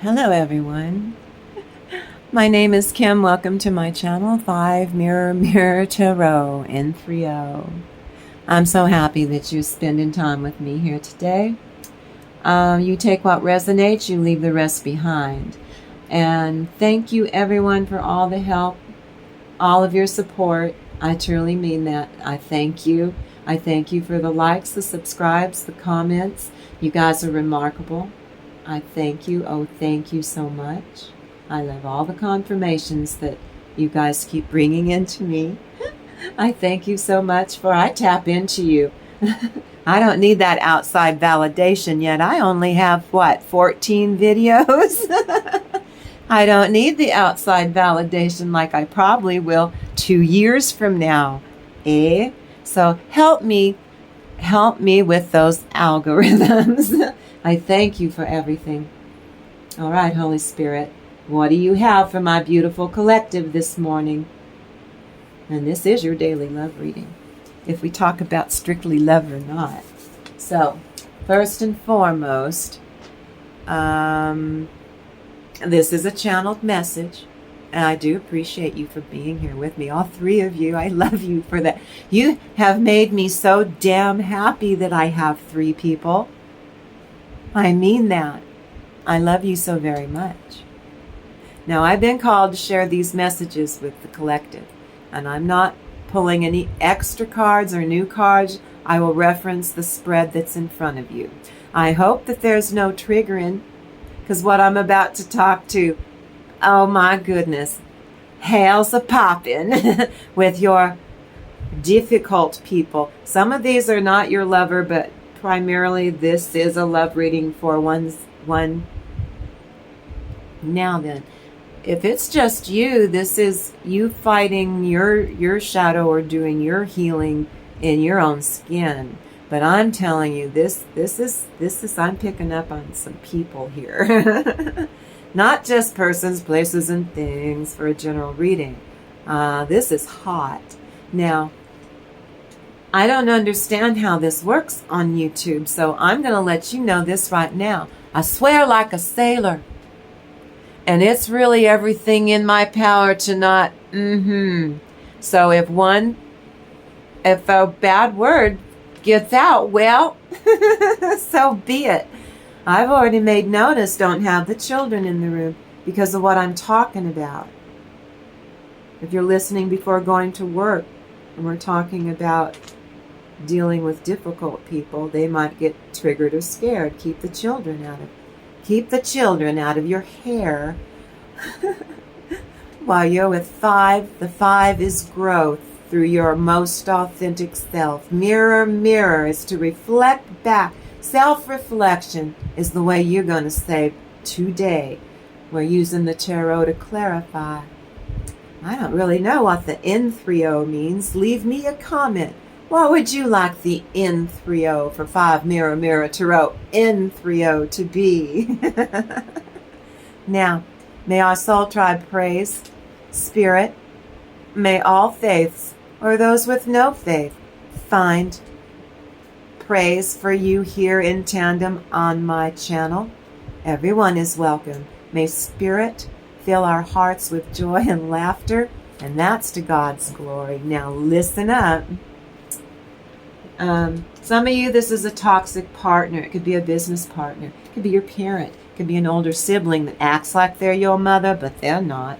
Hello everyone. My name is Kim. Welcome to my channel, 5 Mirror Mirror Tarot in 3-0. I'm so happy that you're spending time with me here today. You take what resonates, you leave the rest behind. And thank you everyone for all the help, all of your support. I truly mean that. I thank you. I thank you for the likes, the subscribes, the comments. You guys are remarkable. I thank you. Oh, thank you so much. I love all the confirmations that you guys keep bringing into me. I thank you so much for I tap into you. I don't need that outside validation yet. I only have, 14 videos? I don't need the outside validation like I probably will 2 years from now. So help me with those algorithms. I thank you for everything. All right, Holy Spirit, what do you have for my beautiful collective this morning? And this is your daily love reading, if we talk about strictly love or not. So, first and foremost, this is a channeled message, and I do appreciate you for being here with me. All 3 of you, I love you for that. You have made me so damn happy that I have 3 people. I mean that. I love you so very much. Now, I've been called to share these messages with the collective, and I'm not pulling any extra cards or new cards. I will reference the spread that's in front of you. I hope that there's no triggering, because what I'm about to talk to, oh my goodness, hell's a poppin' with your difficult people. Some of these are not your lover, but primarily this is a love reading for one. Now then, if it's just you, this is you fighting your shadow or doing your healing in your own skin. But I'm telling you, this is I'm picking up on some people here. Not just persons, places, and things for a general reading. This is hot. Now, I don't understand how this works on YouTube, so I'm going to let you know this right now. I swear like a sailor. And it's really everything in my power to not, So if a bad word gets out, well, so be it. I've already made notice, don't have the children in the room because of what I'm talking about. If you're listening before going to work and we're talking about dealing with difficult people, they might get triggered or scared. Keep the children out of your hair. While you're with 5, the 5 is growth through your most authentic self. Mirror, mirror is to reflect back. Self-reflection is the way you're going to say today. We're using the tarot to clarify. I don't really know what the N30 means. Leave me a comment. What would you like the N30 for 5 Mirror Mirror Tarot N30 to be? Now, may our soul tribe praise, Spirit, may all faiths, or those with no faith, find praise for you here in tandem on my channel. Everyone is welcome. May Spirit fill our hearts with joy and laughter, and that's to God's glory. Now listen up. Some of you, this is a toxic partner. It could be a business partner. It could be your parent. It could be an older sibling that acts like they're your mother, but they're not.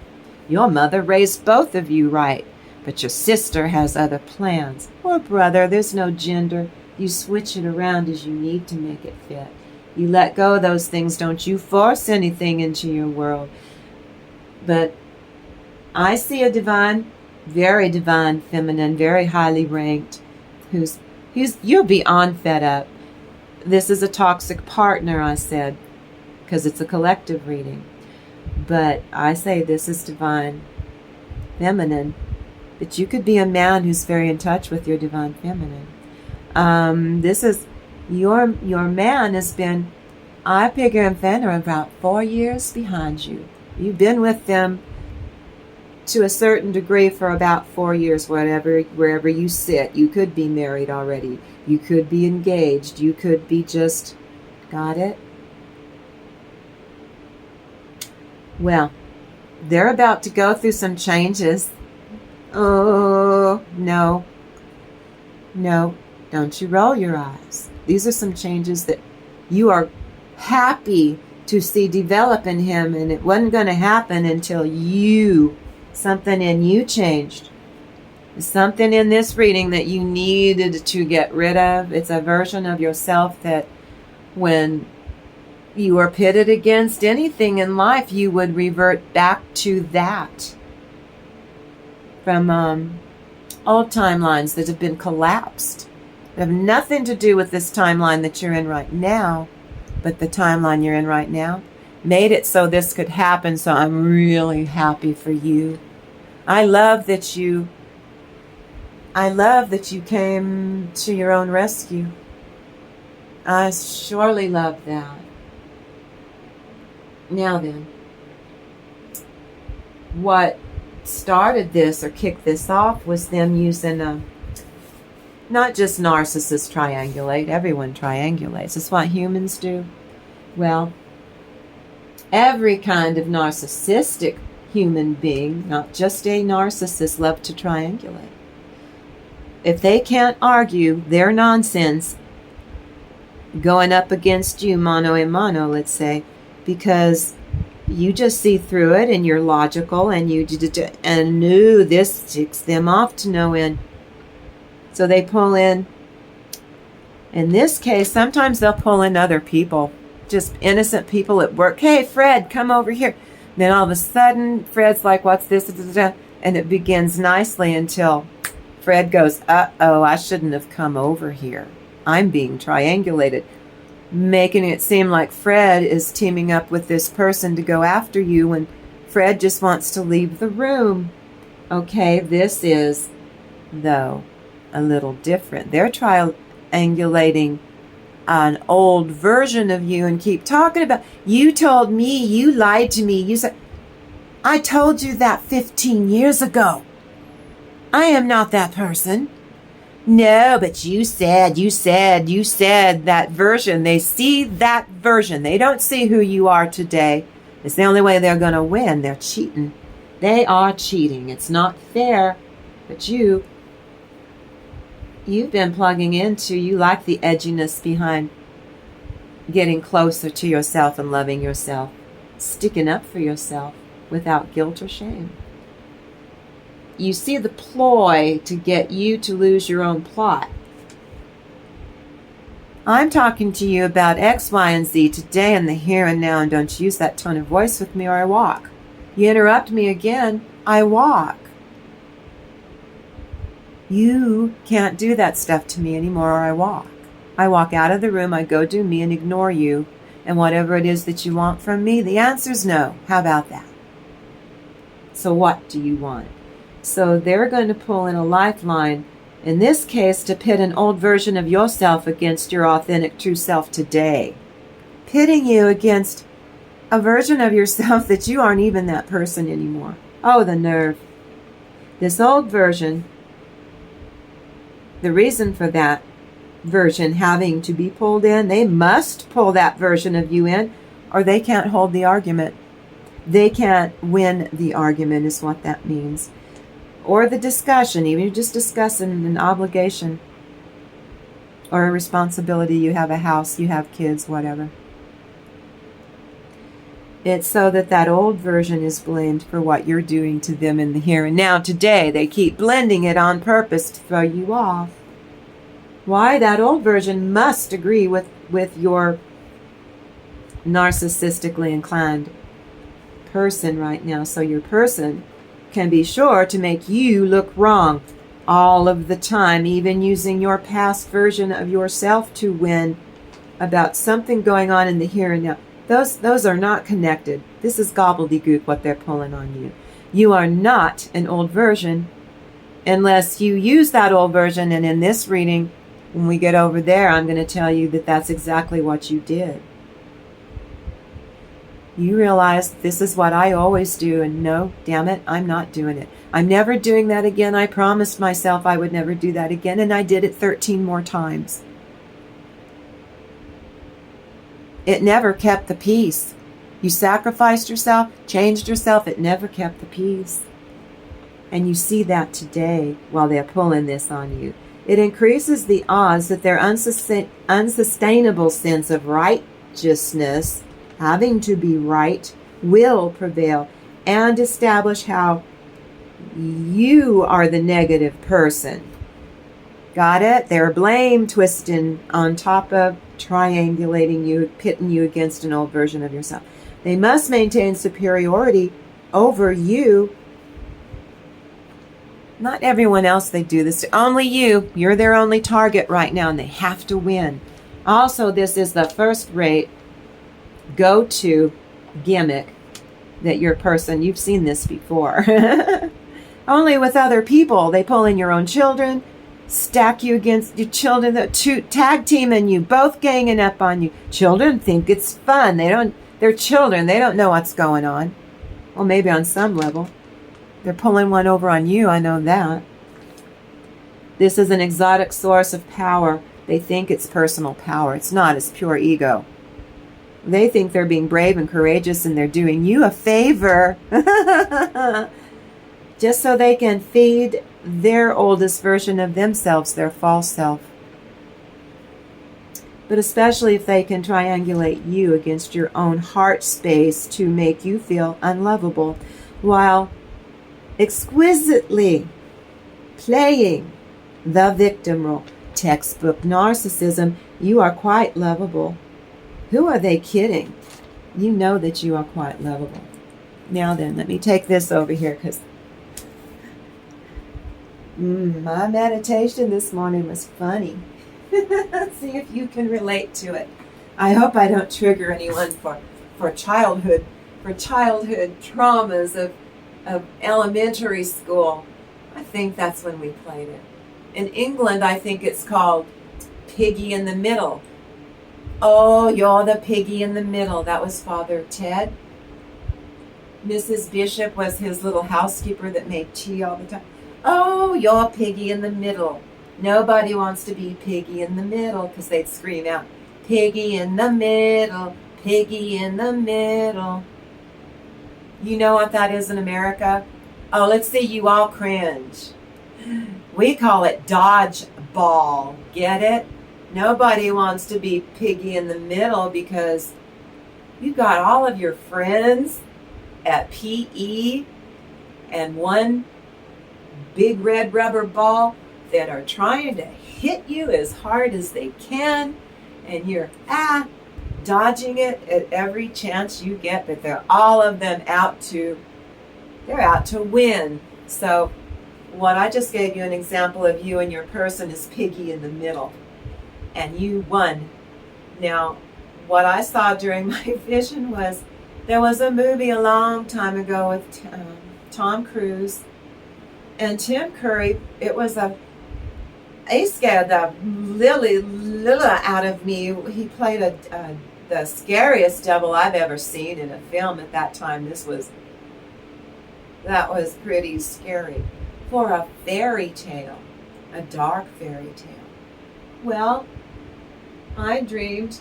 Your mother raised both of you right, but your sister has other plans. Or brother, there's no gender. You switch it around as you need to make it fit. You let go of those things. Don't you force anything into your world. But I see a divine, very divine feminine, very highly ranked, who's you're beyond fed up. This is a toxic partner, I said, because it's a collective reading. But I say this is divine feminine. But you could be a man who's very in touch with your divine feminine. This is your man has been, I figure and Fenner, about 4 years behind you. You've been with them to a certain degree for about 4 years, wherever you sit. You could be married already. You could be engaged. You could be just, got it? Well, they're about to go through some changes. Oh, no. No, don't you roll your eyes. These are some changes that you are happy to see develop in him, and it wasn't going to happen until something in you changed. Something in this reading that you needed to get rid of. It's a version of yourself that when you are pitted against anything in life, you would revert back to that. From old timelines that have been collapsed. They have nothing to do with this timeline that you're in right now, but the timeline you're in right now made it so this could happen, so I'm really happy for you. I love that you came to your own rescue. I surely love that. Now then, what started this or kicked this off was them using not just narcissists triangulate, everyone triangulates. It's what humans do. Well, every kind of narcissistic human being, not just a narcissist, love to triangulate. If they can't argue their nonsense going up against you mano a mano, let's say, because you just see through it and you're logical and this ticks them off to no end. So they pull in this case, sometimes they'll pull in other people, just innocent people at work. Hey, Fred, come over here. Then all of a sudden, Fred's like, what's this? And it begins nicely until Fred goes, uh-oh, I shouldn't have come over here. I'm being triangulated. Making it seem like Fred is teaming up with this person to go after you when Fred just wants to leave the room. Okay, this is, though, a little different. They're triangulating an old version of you and keep talking about, you told me, you lied to me, you said, I told you that 15 years ago. I am not that person. No, but you said that version. They see that version. They don't see who you are today. It's the only way they're going to win. They're cheating. They are cheating. It's not fair. But you've been plugging into, you like the edginess behind getting closer to yourself and loving yourself, sticking up for yourself without guilt or shame. You see the ploy to get you to lose your own plot. I'm talking to you about X, Y, and Z today in the here and now, and don't use that tone of voice with me or I walk. You interrupt me again, I walk. You can't do that stuff to me anymore or I walk. I walk out of the room, I go do me and ignore you, and whatever it is that you want from me, the answer's no. How about that? So what do you want? So they're going to pull in a lifeline, in this case, to pit an old version of yourself against your authentic true self today. Pitting you against a version of yourself that you aren't even that person anymore. Oh, the nerve. This old version, the reason for that version having to be pulled in, they must pull that version of you in, or they can't hold the argument. They can't win the argument is what that means. Or the discussion, even you're just discussing an obligation or a responsibility. You have a house, you have kids, whatever. It's so that old version is blamed for what you're doing to them in the here and now today. They keep blending it on purpose to throw you off. Why? That old version must agree with your narcissistically inclined person right now. So your person can be sure to make you look wrong all of the time, even using your past version of yourself to win about something going on in the here and now. Those are not connected. This is gobbledygook what they're pulling on you. You are not an old version unless you use that old version, and in this reading, when we get over there, I'm going to tell you that that's exactly what you did. You realize this is what I always do, and no, damn it, I'm not doing it. I'm never doing that again. I promised myself I would never do that again, and I did it 13 more times. It never kept the peace. You sacrificed yourself, changed yourself. It never kept the peace. And you see that today while they're pulling this on you. It increases the odds that their unsustainable sense of righteousness, having to be right, will prevail and establish how you are the negative person. Got it? They're blame twisting on top of triangulating you, pitting you against an old version of yourself. They must maintain superiority over you. Not everyone else they do this to. Only you. You're their only target right now, and they have to win. Also, this is the first-rate go-to gimmick that your person, you've seen this before. Only with other people. They pull in your own children, stack you against your children, tag teaming you, both ganging up on you. Children think it's fun. They're children. They don't know what's going on. Well, maybe on some level. They're pulling one over on you, I know that. This is an exotic source of power. They think it's personal power. It's not. It's pure ego. They think they're being brave and courageous and they're doing you a favor. Just so they can feed their oldest version of themselves, their false self. But especially if they can triangulate you against your own heart space to make you feel unlovable, while exquisitely playing the victim role. Textbook narcissism. You are quite lovable. Who are they kidding? You know that you are quite lovable. Now then, let me take this over here because my meditation this morning was funny. See if you can relate to it. I hope I don't trigger anyone for childhood traumas of elementary school. I think that's when we played it. In England, I think it's called Piggy in the Middle. Oh, you're the piggy in the middle. That was Father Ted. Mrs. Bishop was his little housekeeper that made tea all the time. Oh, you're piggy in the middle. Nobody wants to be piggy in the middle because they'd scream out, piggy in the middle, piggy in the middle. You know what that is in America? Oh, let's see you all cringe. We call it dodgeball. Get it? Nobody wants to be piggy in the middle because you got all of your friends at PE and one big red rubber ball that are trying to hit you as hard as they can, and you're dodging it at every chance you get, but they're all of them out to win. So what I just gave you an example of you and your person is piggy in the middle, and you won. Now, what I saw during my vision was there was a movie a long time ago with Tom Cruise and Tim Curry. It was he scared the lily out of me. He played the scariest devil I've ever seen in a film at that time. That was pretty scary for a fairy tale, a dark fairy tale. Well, I dreamed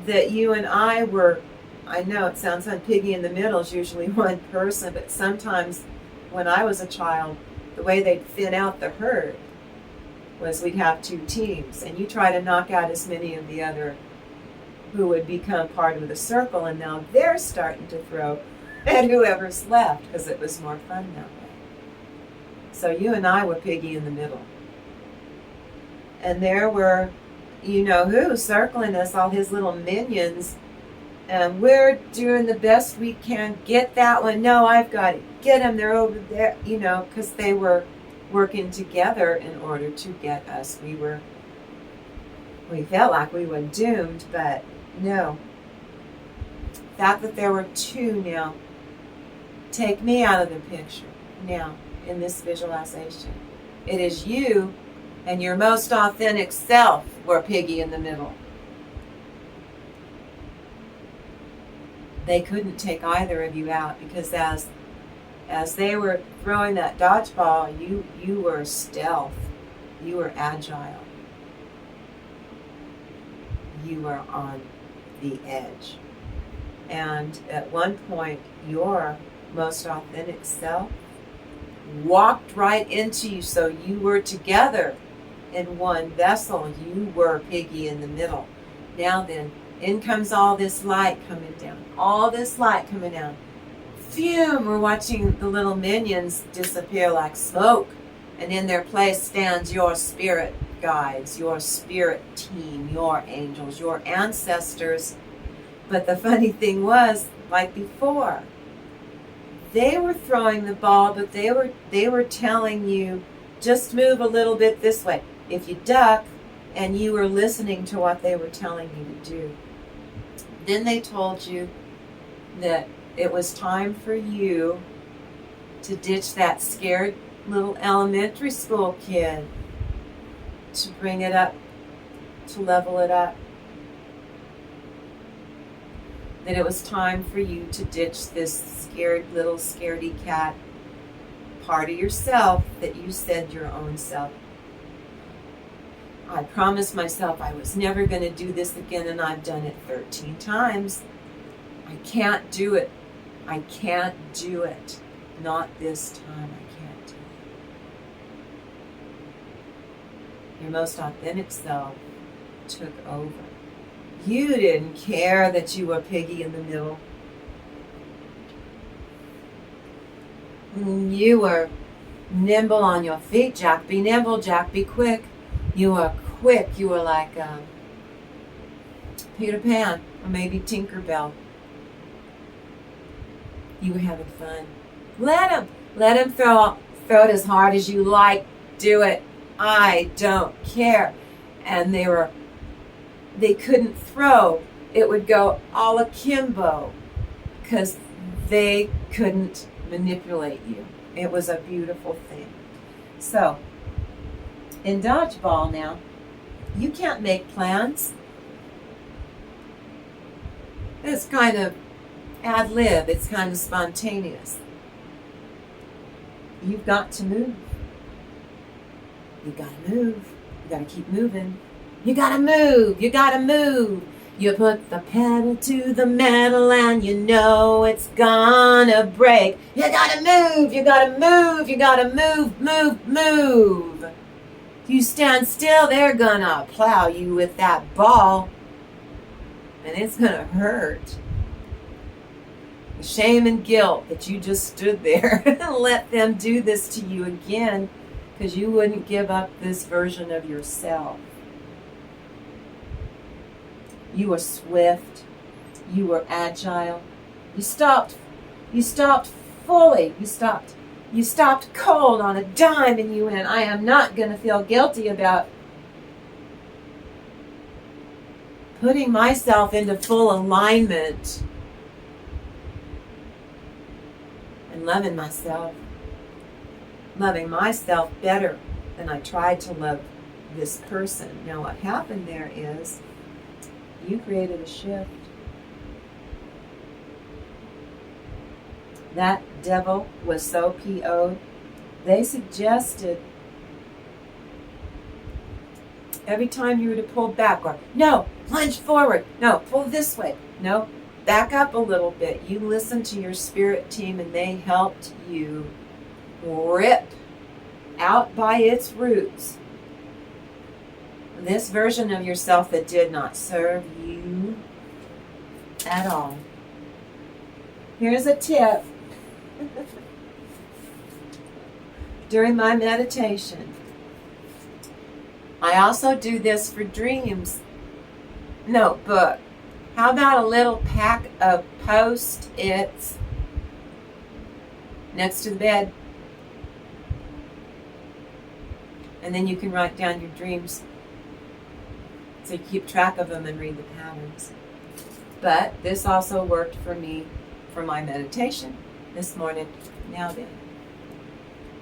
that you and I were, I know it sounds like piggy in the middle is usually one person, but sometimes when I was a child, the way they'd thin out the herd was we'd have two teams, and you try to knock out as many of the other who would become part of the circle, and now they're starting to throw at whoever's left because it was more fun that way. So you and I were piggy in the middle. And there were, you know who, circling us, all his little minions, and we're doing the best we can. Get that one. No, I've got it. Get them. They're over there, because they were working together in order to get us. We felt like we were doomed, but no. The fact that there were two now, take me out of the picture now in this visualization. It is you and your most authentic self were piggy in the middle. They couldn't take either of you out because as they were throwing that dodgeball, you were stealth. You were agile. You were on the edge. And at one point, your most authentic self walked right into you. So you were together in one vessel. You were Piggy in the middle. Now then, in comes all this light coming down. All this light coming down. Phew, we're watching the little minions disappear like smoke. And in their place stands your spirit guides, your spirit team, your angels, your ancestors. But the funny thing was, like before, they were throwing the ball, but they were telling you, just move a little bit this way. If you duck, and you were listening to what they were telling you to do. Then they told you that it was time for you to ditch that scared little elementary school kid, to bring it up, to level it up. That it was time for you to ditch this scared little scaredy cat part of yourself that you said your own self. I promised myself I was never going to do this again, and I've done it 13 times. I can't do it. I can't do it. Not this time. I can't do it. Your most authentic self took over. You didn't care that you were Piggy in the middle. You were nimble on your feet, Jack. Be nimble, Jack. Be quick. You were quick. You were like Peter Pan or maybe Tinkerbell. You were having fun. Let him throw it as hard as you like. Do it. I don't care. And they couldn't throw. It would go all akimbo because they couldn't manipulate you. It was a beautiful thing. So, in dodgeball now, you can't make plans. It's kind of ad lib. It's kind of spontaneous. You've got to move. You gotta move. You gotta keep moving. You gotta move. You gotta move. You put the pedal to the metal and you know it's gonna break. You gotta move. You gotta move. You gotta move. If you stand still, they're gonna plow you with that ball. And it's gonna hurt. The shame and guilt that you just stood there and let them do this to you again because you wouldn't give up this version of yourself. You were swift. You were agile. You stopped fully. You stopped cold on a dime and you went, I am not going to feel guilty about putting myself into full alignment and loving myself better than I tried to love this person. Now what happened there is you created a shift. That devil was so PO'd. They suggested every time you were to pull back or no, plunge forward. No, pull this way. No, back up a little bit. You listened to your spirit team and they helped you rip out by its roots this version of yourself that did not serve you at all. Here's a tip. During my meditation, I also do this for dreams notebook. How about a little pack of Post-its next to the bed? And then you can write down your dreams so you keep track of them and read the patterns. But this also worked for me for my meditation this morning. Now then,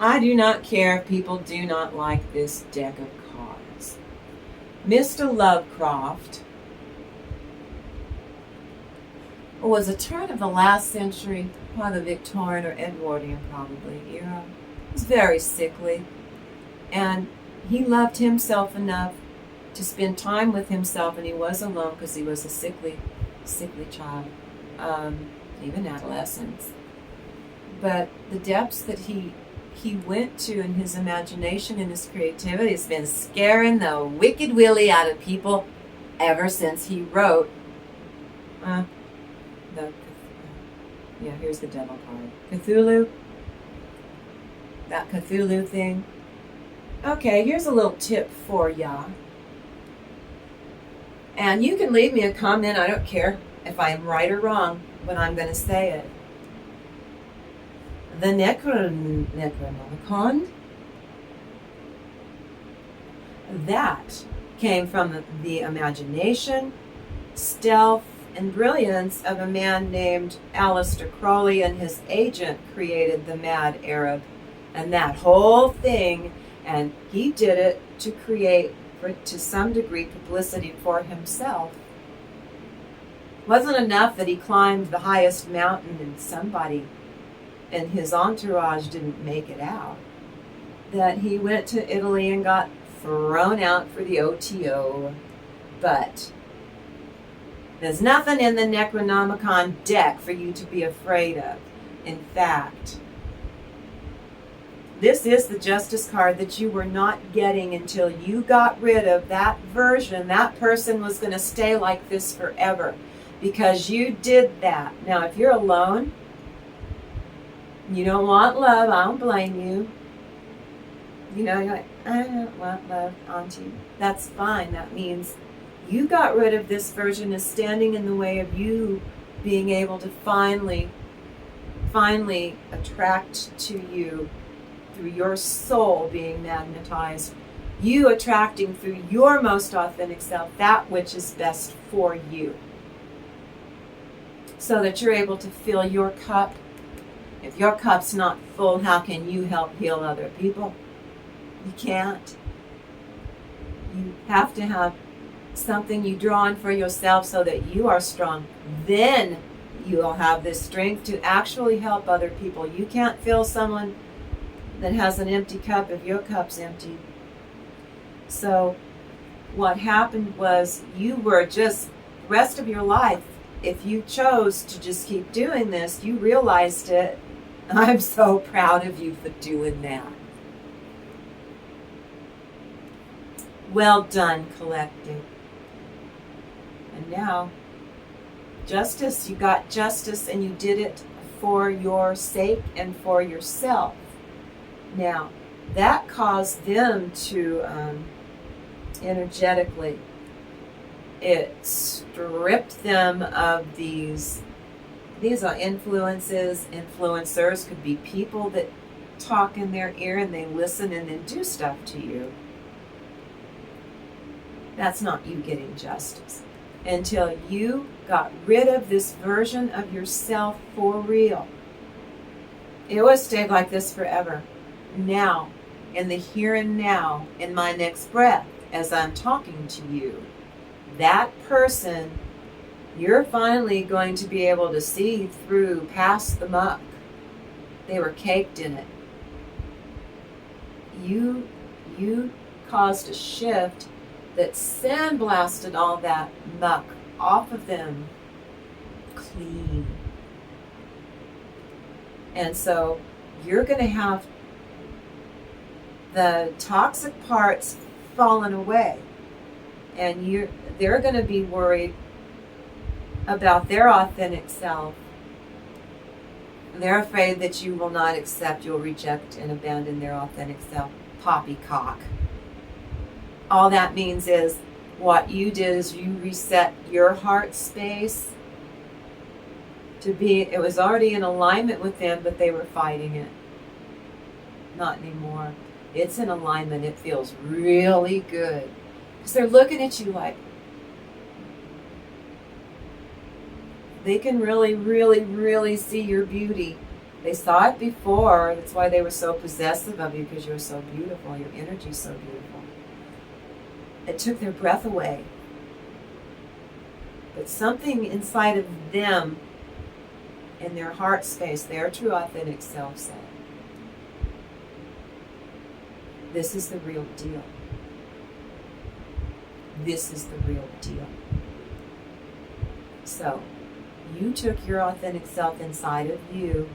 I do not care if people do not like this deck of cards. Mr. Lovecraft was a turn of the last century, probably the Victorian or Edwardian probably era. He was very sickly, and he loved himself enough to spend time with himself, and he was alone because he was a sickly child. even adolescence. But the depths that he went to in his imagination and his creativity has been scaring the wicked willy out of people ever since he wrote here's the devil card. Cthulhu. That Cthulhu thing. Okay, here's a little tip for ya. And you can leave me a comment. I don't care if I am right or wrong when I'm going to say it. The Necronomicon, that came from the imagination, stealth, and brilliance of a man named Aleister Crowley, and his agent created the Mad Arab and that whole thing, and he did it to create, to some degree, publicity for himself. It wasn't enough that he climbed the highest mountain and somebody and his entourage didn't make it out, that he went to Italy and got thrown out for the OTO. But there's nothing in the Necronomicon deck for you to be afraid of. In fact, this is the Justice card that you were not getting until you got rid of that version. That person was going to stay like this forever because you did that. Now, if you're alone, you don't want love, I don't blame you. You know, you're like, I don't want love, Auntie. That's fine. That means you got rid of this version as standing in the way of you being able to finally attract to you through your soul being magnetized. You attracting through your most authentic self that which is best for you. So that you're able to fill your cup. If your cup's not full, how can you help heal other people? You can't. You have to have something you draw on for yourself so that you are strong. Then you will have this strength to actually help other people. You can't fill someone that has an empty cup if your cup's empty. So what happened was you were just the rest of your life, if you chose to just keep doing this, you realized it. I'm so proud of you for doing that. Well done, collective. And now, justice, you got justice and you did it for your sake and for yourself. Now, that caused them to energetically, it stripped them of these are influences. Influencers could be people that talk in their ear and they listen and then do stuff to you. That's not you getting justice. Until you got rid of this version of yourself for real. It would stay like this forever. Now, in the here and now, in my next breath, as I'm talking to you, that person, you're finally going to be able to see through past the muck. They were caked in it. You caused a shift that sandblasted all that muck off of them clean. And so you're going to have the toxic parts fallen away. And they're going to be worried about their authentic self. They're afraid that you will not accept, you'll reject and abandon their authentic self. Poppycock. All that means is what you did is you reset your heart space to be, it was already in alignment with them, but they were fighting it. Not anymore. It's in alignment. It feels really good. Because they're looking at you like, they can really, really, really see your beauty. They saw it before. That's why they were so possessive of you, because you were so beautiful. Your energy's so beautiful. It took their breath away. But something inside of them, in their heart space, their true authentic self said, this is the real deal. This is the real deal. So, You took your authentic self inside of you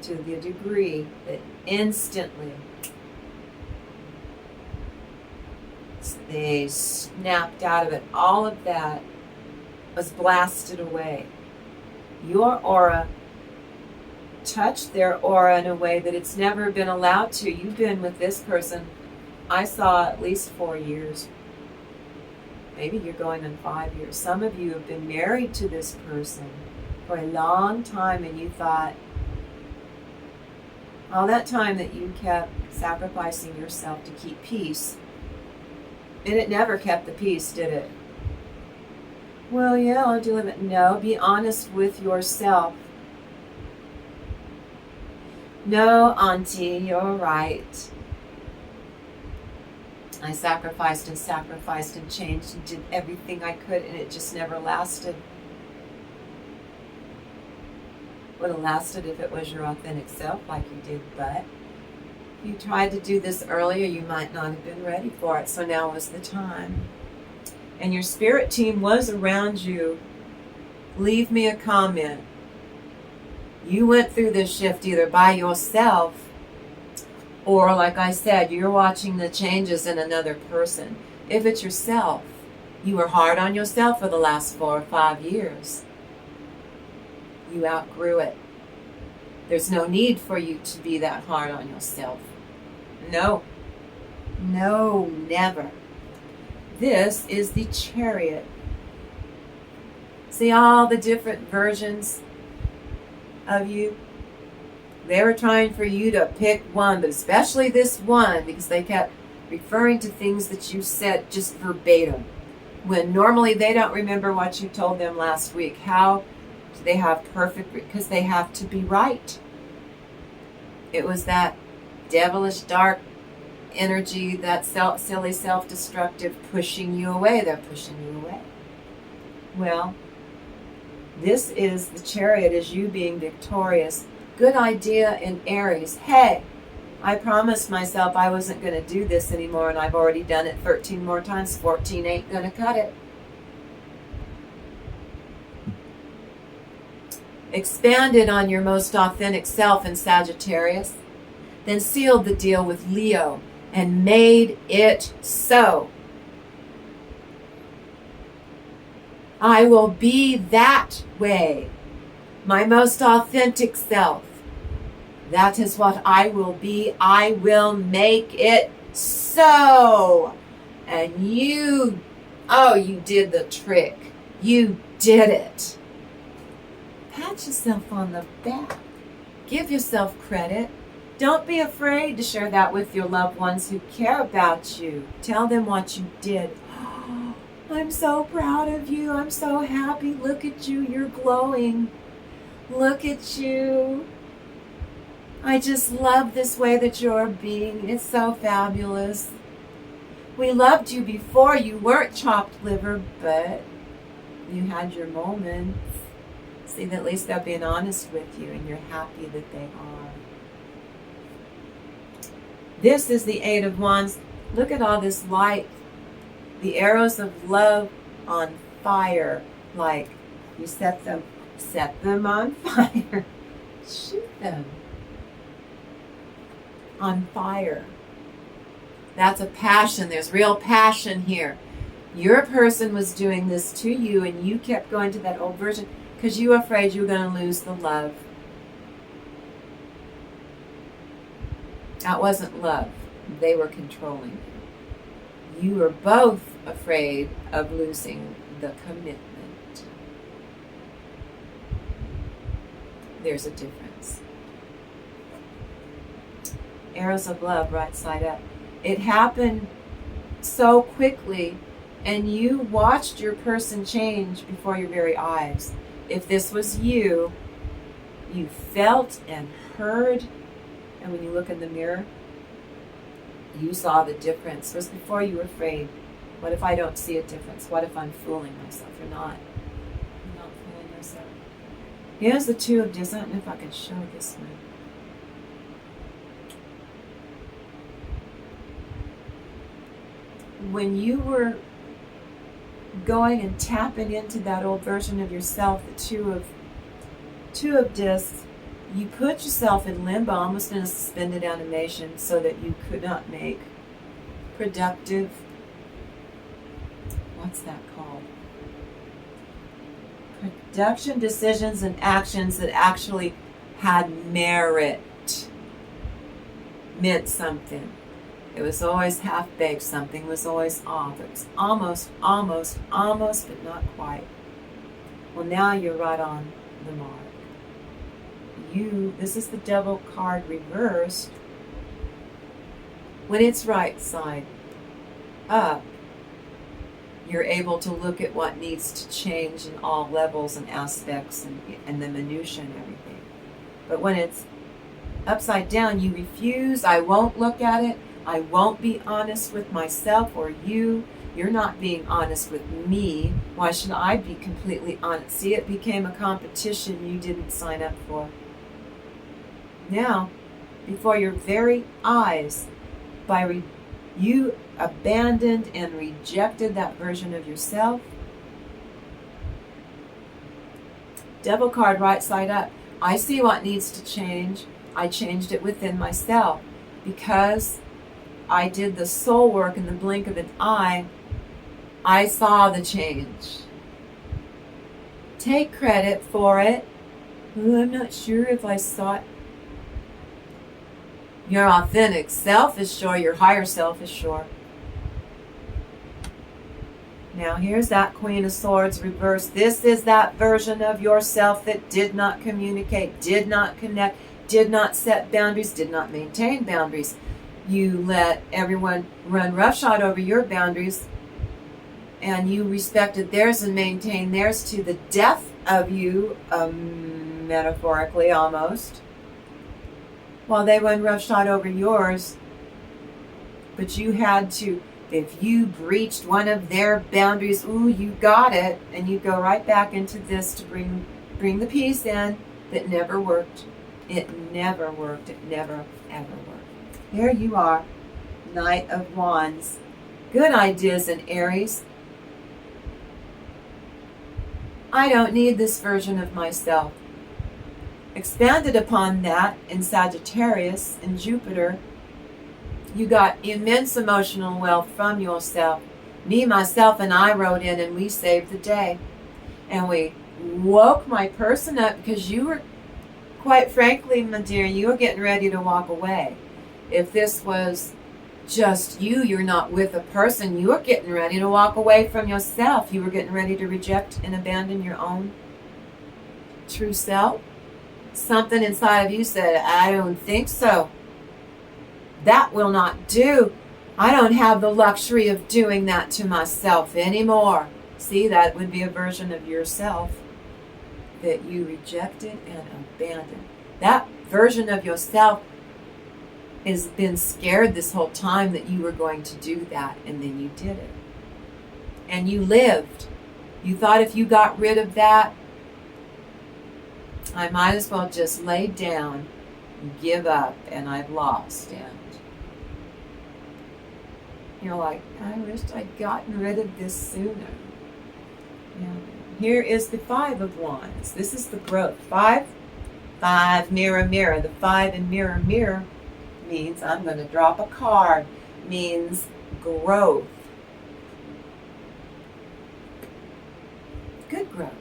to the degree that instantly they snapped out of it. All of that was blasted away. Your aura touched their aura in a way that it's never been allowed to. You've been with this person, I saw, at least 4 years. Maybe you're going on 5 years. Some of you have been married to this person for a long time, and you thought, all that time that you kept sacrificing yourself to keep peace, and it never kept the peace, did it? Well, yeah, I'll do it. No, be honest with yourself. No, Auntie, you're right. I sacrificed and changed and did everything I could, and it just never lasted. Would have lasted if it was your authentic self like you did, but if you tried to do this earlier, you might not have been ready for it, so now was the time. And your spirit team was around you. Leave me a comment. You went through this shift either by yourself, or, like I said, you're watching the changes in another person. If it's yourself, you were hard on yourself for the last 4 or 5 years. You outgrew it. There's no need for you to be that hard on yourself. No. No, never. This is the Chariot. See all the different versions of you? They were trying for you to pick one, but especially this one, because they kept referring to things that you said just verbatim, when normally they don't remember what you told them last week. How do they have perfect? Because they have to be right. It was that devilish, dark energy, that silly, self-destructive pushing you away. They're pushing you away. Well, this is the Chariot, is you being victorious. Good idea in Aries. Hey, I promised myself I wasn't going to do this anymore, and I've already done it 13 more times. 14 ain't going to cut it. Expanded on your most authentic self in Sagittarius, then sealed the deal with Leo and made it so. I will be that way. My most authentic self. That is what I will be. I will make it so. And you did the trick. You did it. Pat yourself on the back. Give yourself credit. Don't be afraid to share that with your loved ones who care about you. Tell them what you did. I'm so proud of you. I'm so happy. Look at you. You're glowing. Look at you. I just love this way that you're being. It's so fabulous. We loved you before. You weren't chopped liver, but you had your moments. See, at least they're being honest with you, and you're happy that they are. This is the Eight of Wands. Look at all this light. The arrows of love on fire. Like you set them on fire. Shoot them on fire. That's a passion. There's real passion here. Your person was doing this to you, and you kept going to that old version because you were afraid you were going to lose the love. That wasn't love. They were controlling you. You were both afraid of losing the commitment. There's a difference. Arrows of love, right side up. It happened so quickly, and you watched your person change before your very eyes. If this was you, you felt and heard, and when you look in the mirror, you saw the difference. It was before you were afraid. What if I don't see a difference? What if I'm fooling myself? You're not. You're not fooling yourself. Here's the Two of Discern. I don't know if I can show this one. When you were going and tapping into that old version of yourself, the two of discs. You put yourself in limbo, almost in a suspended animation, so that you could not make productive, what's that called? Production decisions and actions that actually had merit, meant something. It was always half-baked. Something was always off. It was almost, but not quite. Well, now you're right on the mark. This is the devil card reversed. When it's right side up, you're able to look at what needs to change in all levels and aspects and the minutiae and everything. But when it's upside down, you refuse. I won't look at it. I won't be honest with myself or you. You're not being honest with me. Why should I be completely honest? See, it became a competition you didn't sign up for. Now, before your very eyes, you abandoned and rejected that version of yourself. Devil card right side up. I see what needs to change. I changed it within myself. Because I did the soul work in the blink of an eye, I saw the change. Take credit for it. Well, I'm not sure if I saw it. Your authentic self is sure. Your higher self is sure. Now here's that Queen of Swords reversed. This is that version of yourself that did not communicate, did not connect, did not set boundaries, did not maintain boundaries. You let everyone run roughshod over your boundaries, and you respected theirs and maintained theirs to the death of you, metaphorically almost, while they went roughshod over yours. But you had to, if you breached one of their boundaries, you got it, and you go right back into this to bring the peace in that never worked. It never worked. It never, ever worked. Here you are, Knight of Wands. Good ideas in Aries. I don't need this version of myself. Expanded upon that in Sagittarius and Jupiter, you got immense emotional wealth from yourself. Me, myself, and I rode in and we saved the day. And we woke my person up because you were, quite frankly, my dear, you were getting ready to walk away. If this was just you, you're not with a person, you were getting ready to walk away from yourself. You were getting ready to reject and abandon your own true self. Something inside of you said, I don't think so. That will not do. I don't have the luxury of doing that to myself anymore. See, that would be a version of yourself that you rejected and abandoned. That version of yourself has been scared this whole time that you were going to do that, and then you did it. And you lived. You thought if you got rid of that, I might as well just lay down and give up, and I've lost. And you're like, I wish I'd gotten rid of this sooner. Yeah. Here is the Five of Wands. This is the growth. Five, mirror, mirror. The 5 in mirror, mirror means I'm going to drop a card. Means growth. Good growth.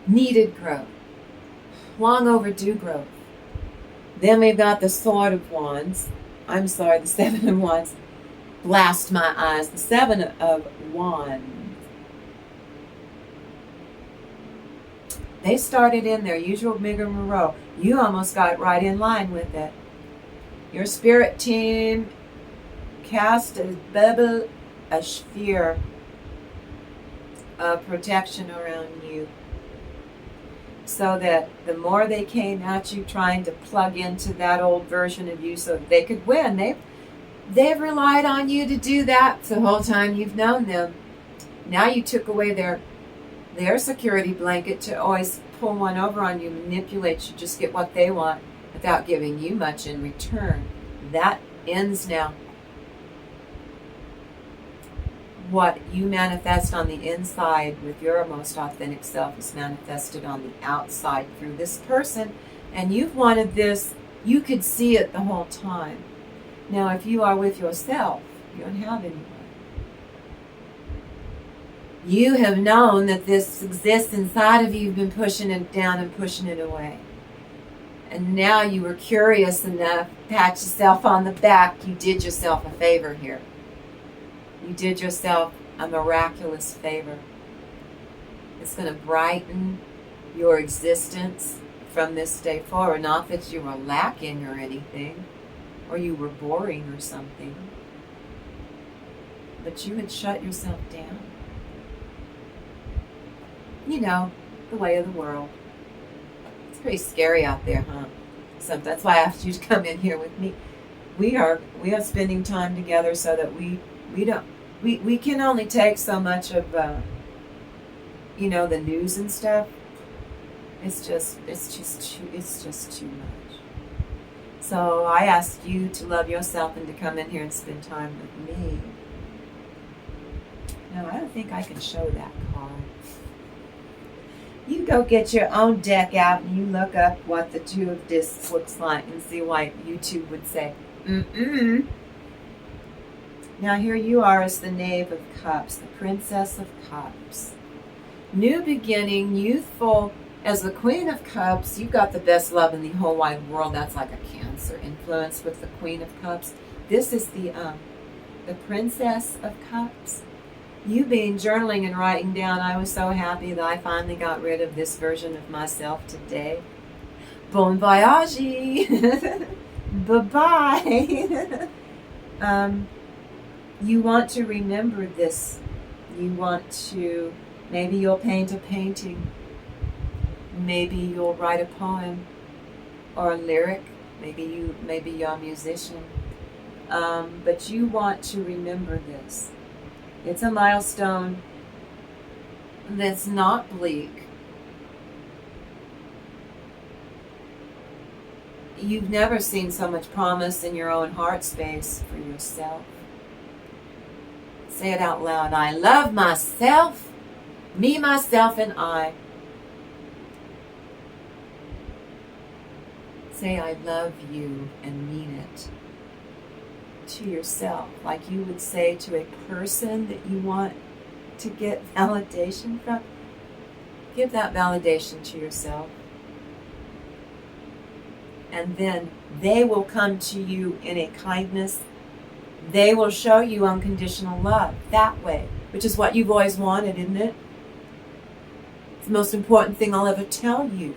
Needed growth. Long overdue growth. Then we've got the Sword of Wands. I'm sorry, the 7 of Wands. Blast my eyes. The 7 of Wands. They started in their usual rigmarole. You almost got right in line with it. Your spirit team cast a sphere of protection around you, so that the more they came at you trying to plug into that old version of you so that they could win, they've relied on you to do that the whole time you've known them. Now you took away their security blanket to always pull one over on you, manipulate you, just get what they want without giving you much in return. That ends now. what you manifest on the inside with your most authentic self is manifested on the outside through this person. And you've wanted this, you could see it the whole time. Now, if you are with yourself, you don't have anyone. You have known that this exists inside of you. You've been pushing it down and pushing it away. And now you were curious enough to pat yourself on the back. You did yourself a favor here. You did yourself a miraculous favor. It's going to brighten your existence from this day forward. Not that you were lacking or anything, or you were boring or something, but you had shut yourself down. You know, the way of the world. It's pretty scary out there, huh? So that's why I asked you to come in here with me. We are spending time together so that we can only take so much of the news and stuff. It's just too much. So I asked you to love yourself and to come in here and spend time with me. No, I don't think I can show that card. You go get your own deck out and you look up what the Two of Discs looks like and see why YouTube would say, mm-mm. Now here you are as the Knave of Cups, the Princess of Cups. New beginning, youthful. As the Queen of Cups, you've got the best love in the whole wide world. That's like a Cancer influence with the Queen of Cups. This is the Princess of Cups. You being journaling and writing down, I was so happy that I finally got rid of this version of myself today. Bon voyage! Bye-bye! You want to remember this. You want to, maybe you'll paint a painting. Maybe you'll write a poem or a lyric. Maybe you're a musician. But you want to remember this. It's a milestone that's not bleak. You've never seen so much promise in your own heart space for yourself. Say it out loud. I love myself, me, myself, and I. Say I love you and mean it to yourself, like you would say to a person that you want to get validation from. Give that validation to yourself. And then they will come to you in a kindness. They will show you unconditional love that way, which is what you've always wanted, isn't it? It's the most important thing I'll ever tell you.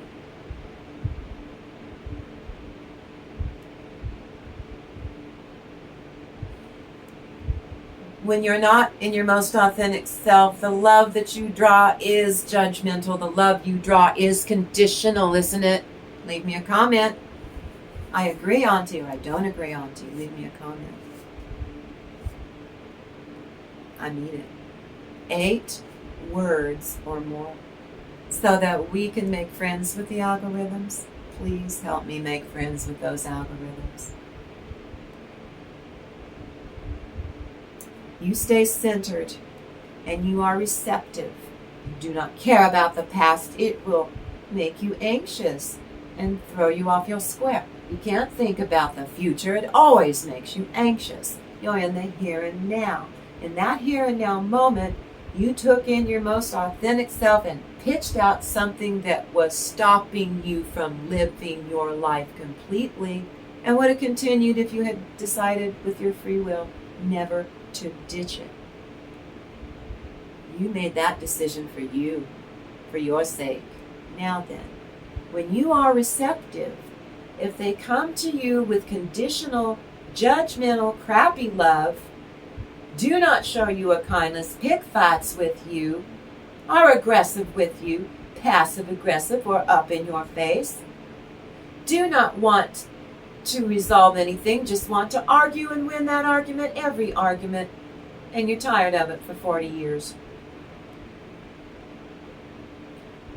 When you're not in your most authentic self, the love that you draw is judgmental. The love you draw is conditional, isn't it? Leave me a comment. I agree, Auntie, or I don't agree, Auntie. Leave me a comment. I need it. 8 words or more so that we can make friends with the algorithms. Please help me make friends with those algorithms. You stay centered and you are receptive. You do not care about the past. It will make you anxious and throw you off your square. You can't think about the future. It always makes you anxious. You're in the here and now. In that here and now moment, you took in your most authentic self and pitched out something that was stopping you from living your life completely and would have continued if you had decided with your free will never to ditch it. You made that decision for you, for your sake. Now then, when you are receptive, if they come to you with conditional, judgmental, crappy love, do not show you a kindness, pick fights with you, are aggressive with you, passive aggressive or up in your face, do not want to resolve anything, just want to argue and win that argument, every argument, and you're tired of it for 40 years.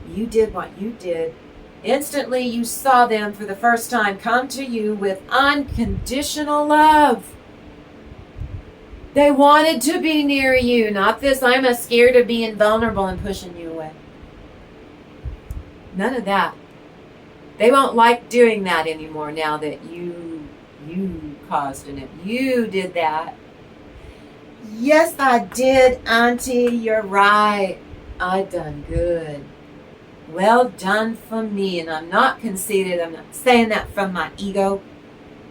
You did what you did. Instantly you saw them for the first time come to you with unconditional love. They wanted to be near you, not this, I'm scared of being vulnerable and pushing you away. None of that. They won't like doing that anymore now that you caused it. You did that. Yes, I did, Auntie. You're right. I done good. Well done for me. And I'm not conceited. I'm not saying that from my ego.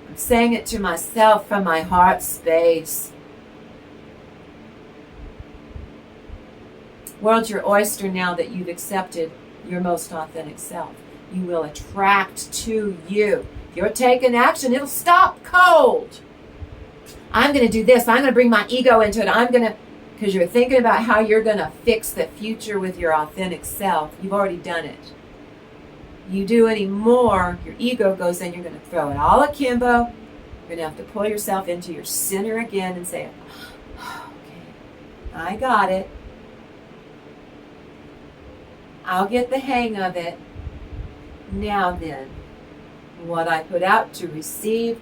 I'm saying it to myself from my heart space. World's your oyster now that you've accepted your most authentic self. You will attract to you. If you're taking action, it'll stop cold. I'm going to do this. I'm going to bring my ego into it. Because you're thinking about how you're going to fix the future with your authentic self. You've already done it. You do any more, your ego goes in, you're going to throw it all akimbo. You're going to have to pull yourself into your center again and say, okay, I got it. I'll get the hang of it. Now then, what I put out to receive,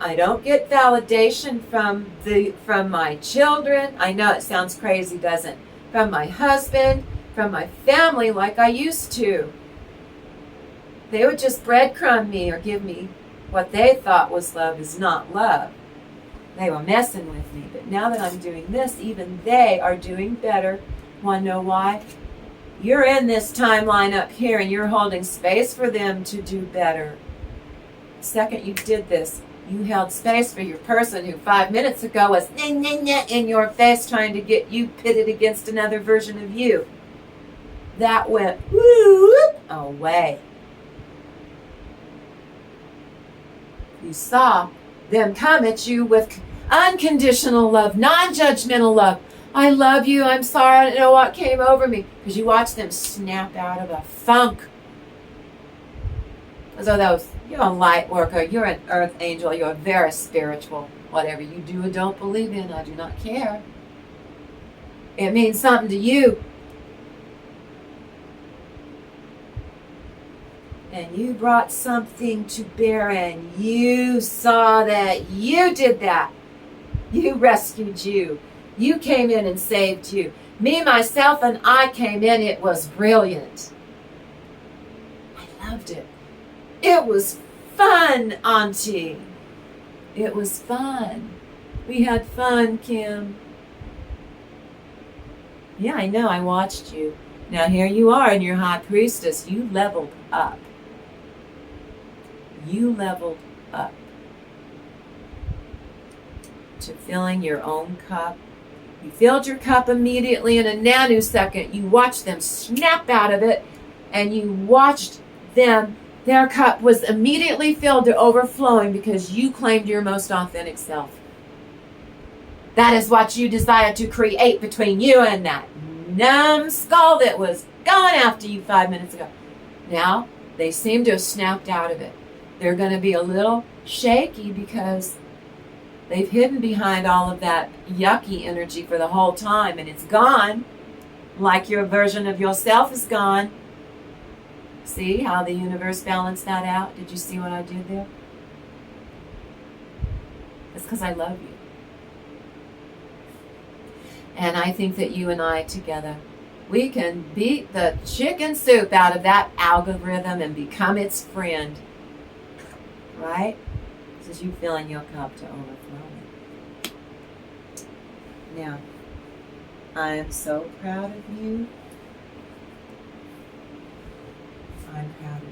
I don't get validation from my children. I know it sounds crazy, doesn't it? From my husband, from my family like I used to. They would just breadcrumb me or give me what they thought was love is not love. They were messing with me. But now that I'm doing this, even they are doing better. Want to know why? You're in this timeline up here and you're holding space for them to do better. The second you did this, you held space for your person who 5 minutes ago was in your face trying to get you pitted against another version of you. That went away. You saw them come at you with unconditional love, non-judgmental love. I love you. I'm sorry. I don't know what came over me. Because you watch them snap out of a funk. So you're a light worker. You're an earth angel. You're very spiritual. Whatever you do or don't believe in, I do not care. It means something to you. And you brought something to bear and you saw that you did that. You rescued you. You came in and saved you. Me, myself, and I came in. It was brilliant. I loved it. It was fun, Auntie. It was fun. We had fun, Kim. Yeah, I know. I watched you. Now here you are in your high priestess. You leveled up. You leveled up to filling your own cup. You filled your cup immediately in a nanosecond. You watched them snap out of it, and you watched them. Their cup was immediately filled to overflowing because you claimed your most authentic self. That is what you desire to create between you and that numbskull that was going after you 5 minutes ago. Now, they seem to have snapped out of it. They're going to be a little shaky because they've hidden behind all of that yucky energy for the whole time, and it's gone, like your version of yourself is gone. See how the universe balanced that out? Did you see what I did there? It's because I love you. And I think that you and I together, we can beat the chicken soup out of that algorithm and become its friend. Right? This is you filling your cup to overflowing. Now, I am so proud of you. I'm proud of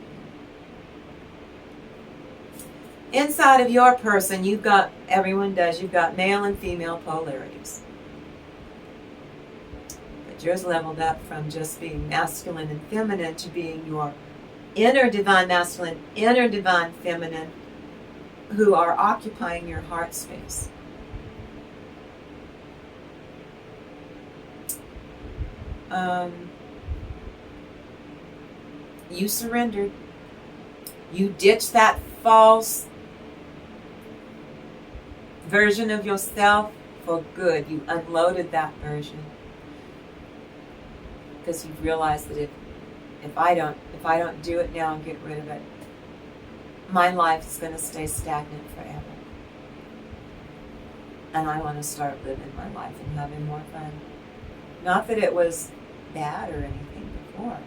you. Inside of your person, you've got, everyone does, you've got male and female polarities. But yours leveled up from just being masculine and feminine to being your inner divine masculine, inner divine feminine, who are occupying your heart space. You surrendered. You ditched that false version of yourself for good. You unloaded that version because you realized that if I don't do it now and get rid of it, my life is going to stay stagnant forever. and I want to start living my life and having more fun. Not that it was bad or anything before,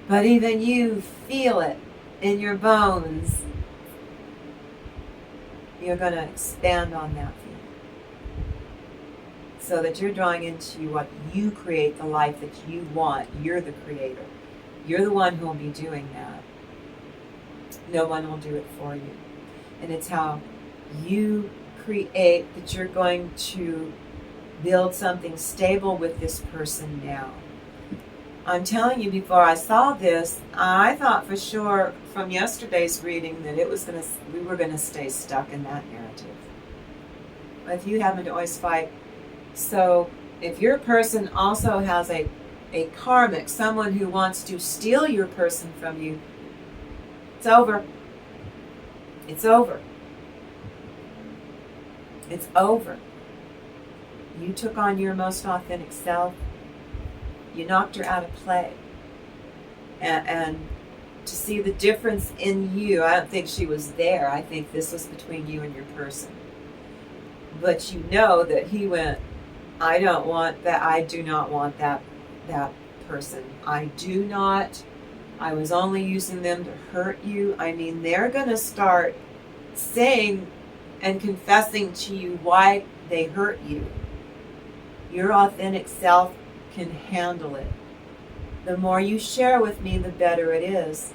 but even you feel it in your bones. You're going to expand on that feeling so that you're drawing into what you create, the life that you want. You're the creator. You're the one who will be doing that. No one will do it for you. And it's how you create that you're going to build something stable with this person now. I'm telling you, before I saw this, I thought for sure from yesterday's reading that we were gonna stay stuck in that narrative. But you happen to always fight. So if your person also has a karmic, someone who wants to steal your person from you, it's over. It's over. It's over. You took on your most authentic self. You knocked her out of play. And to see the difference in you, I don't think she was there. I think this was between you and your person. But you know that he went, I don't want that. I do not want that person. I do not. I was only using them to hurt you. I mean, they're going to start saying and confessing to you why they hurt you. Your authentic self can handle it. The more you share with me, the better it is.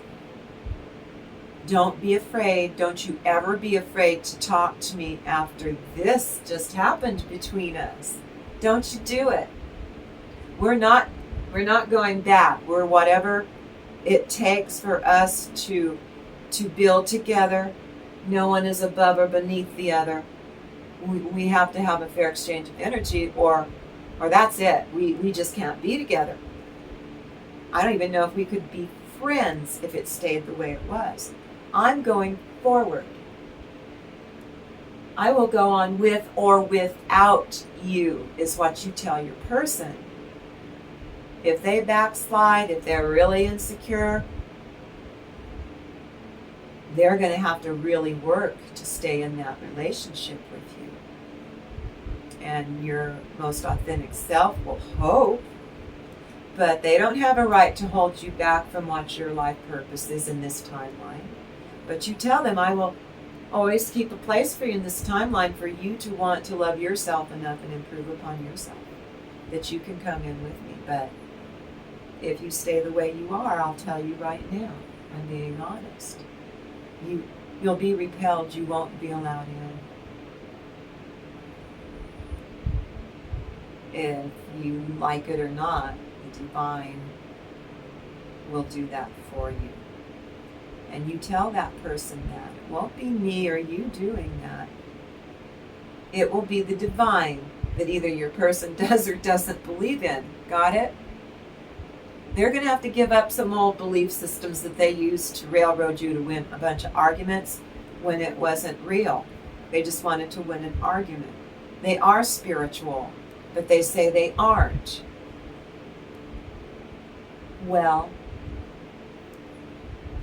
Don't be afraid. Don't you ever be afraid to talk to me after this just happened between us. Don't you do it. We're not going back. We're whatever it takes for us to build together. No one is above or beneath the other. We have to have a fair exchange of energy, or that's it. We just can't be together. I don't even know if we could be friends if it stayed the way it was. I'm going forward. I will go on with or without you, is what you tell your person. If they backslide, if they're really insecure, they're going to have to really work to stay in that relationship with you. And your most authentic self will hope, but they don't have a right to hold you back from what your life purpose is in this timeline. But you tell them, I will always keep a place for you in this timeline for you to want to love yourself enough and improve upon yourself, that you can come in with me. But if you stay the way you are, I'll tell you right now, I'm being honest. You'll be repelled. You won't be allowed in. If you like it or not, the divine will do that for you. And you tell that person that. It won't be me or you doing that. It will be the divine that either your person does or doesn't believe in. Got it? They're going to have to give up some old belief systems that they used to railroad you to win a bunch of arguments when it wasn't real. They just wanted to win an argument. They are spiritual, but they say they aren't. Well,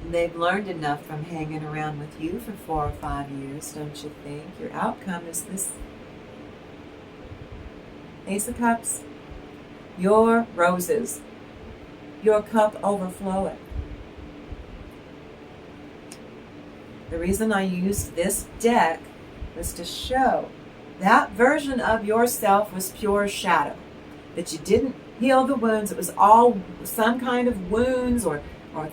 they've learned enough from hanging around with you for 4 or 5 years, don't you think? Your outcome is this Ace of Cups. Your roses. Your cup overfloweth. The reason I used this deck was to show that version of yourself was pure shadow. That you didn't heal the wounds. It was all some kind of wounds or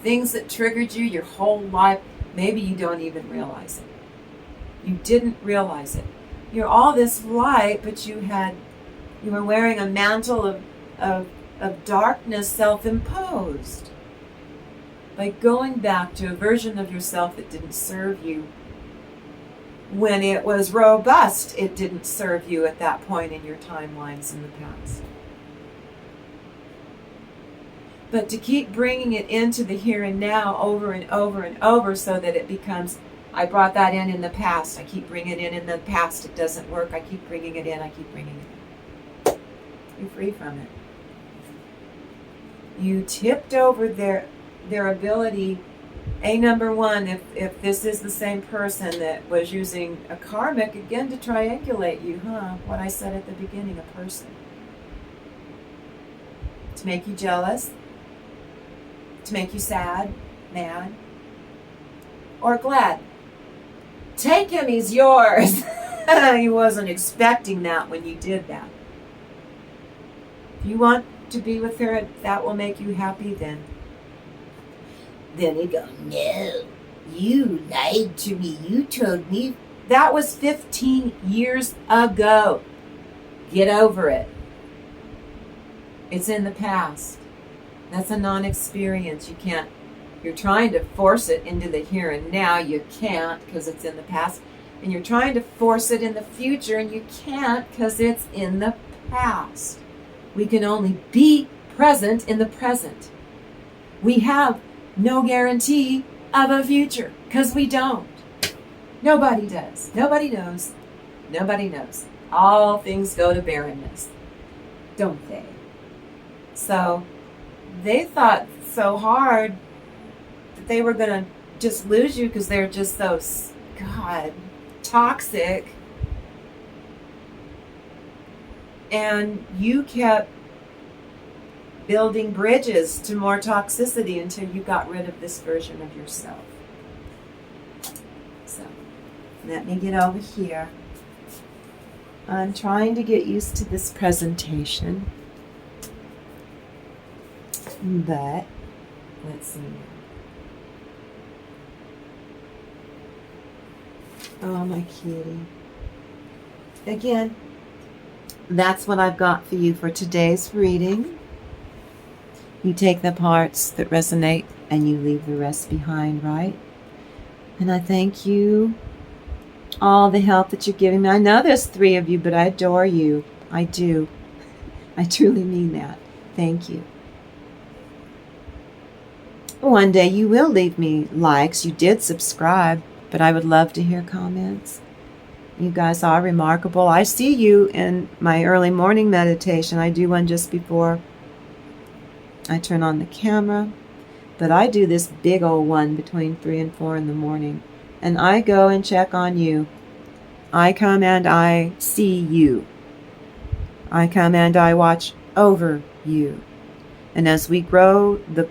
things that triggered you your whole life. Maybe you don't even realize it. You didn't realize it. You're all this light, but you were wearing a mantle of darkness, self-imposed. By going back to a version of yourself that didn't serve you. When it was robust, it didn't serve you at that point in your timelines in the past. But to keep bringing it into the here and now over and over and over so that it becomes, I brought that in the past. I keep bringing it in the past. It doesn't work. I keep bringing it in. I keep bringing it in. You're free from it. You tipped over their ability number one, if this is the same person that was using a karmic, again, to triangulate you, what I said at the beginning, a person. To make you jealous, to make you sad, mad, or glad. Take him, he's yours. He wasn't expecting that when you did that. If you want to be with her, that will make you happy, then he go, no, you lied to me. You told me. That was 15 years ago. Get over it. It's in the past. That's a non-experience. You can't. You're trying to force it into the here and now. You can't because it's in the past. And you're trying to force it in the future, and you can't because it's in the past. We can only be present in the present. We have no guarantee of a future because we don't. Nobody does. Nobody knows. Nobody knows. All things go to barrenness, don't they? So they thought so hard that they were going to just lose you because they're just so, God, toxic. And you kept building bridges to more toxicity until you got rid of this version of yourself. So, let me get over here. I'm trying to get used to this presentation. But, let's see. Oh, my kitty. Again, that's what I've got for you for today's reading. You take the parts that resonate and you leave the rest behind, right? And I thank you, all the help that you're giving me. I know there's 3 of you, but I adore you. I do. I truly mean that. Thank you. One day you will leave me likes. You did subscribe, but I would love to hear comments. You guys are remarkable. I see you in my early morning meditation. I do one just before I turn on the camera, but I do this big old one between 3 and 4 in the morning, and I go and check on you. I come and I see you. I come and I watch over you. And as we grow the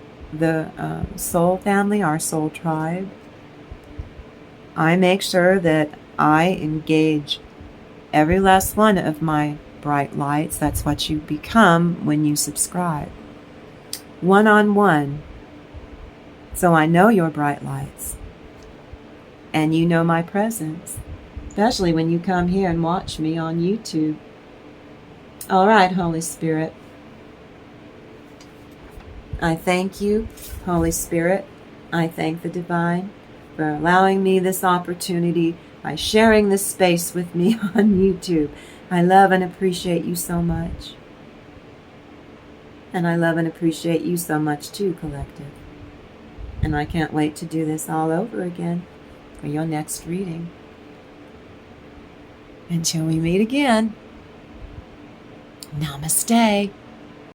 soul family, our soul tribe, I make sure that I engage every last one of my bright lights. That's what you become when you subscribe. One-on-one. So I know your bright lights. And you know my presence. Especially when you come here and watch me on YouTube. All right, Holy Spirit. I thank you, Holy Spirit. I thank the Divine for allowing me this opportunity by sharing this space with me on YouTube. I love and appreciate you so much. And I love and appreciate you so much too, Collective. And I can't wait to do this all over again for your next reading. Until we meet again, namaste.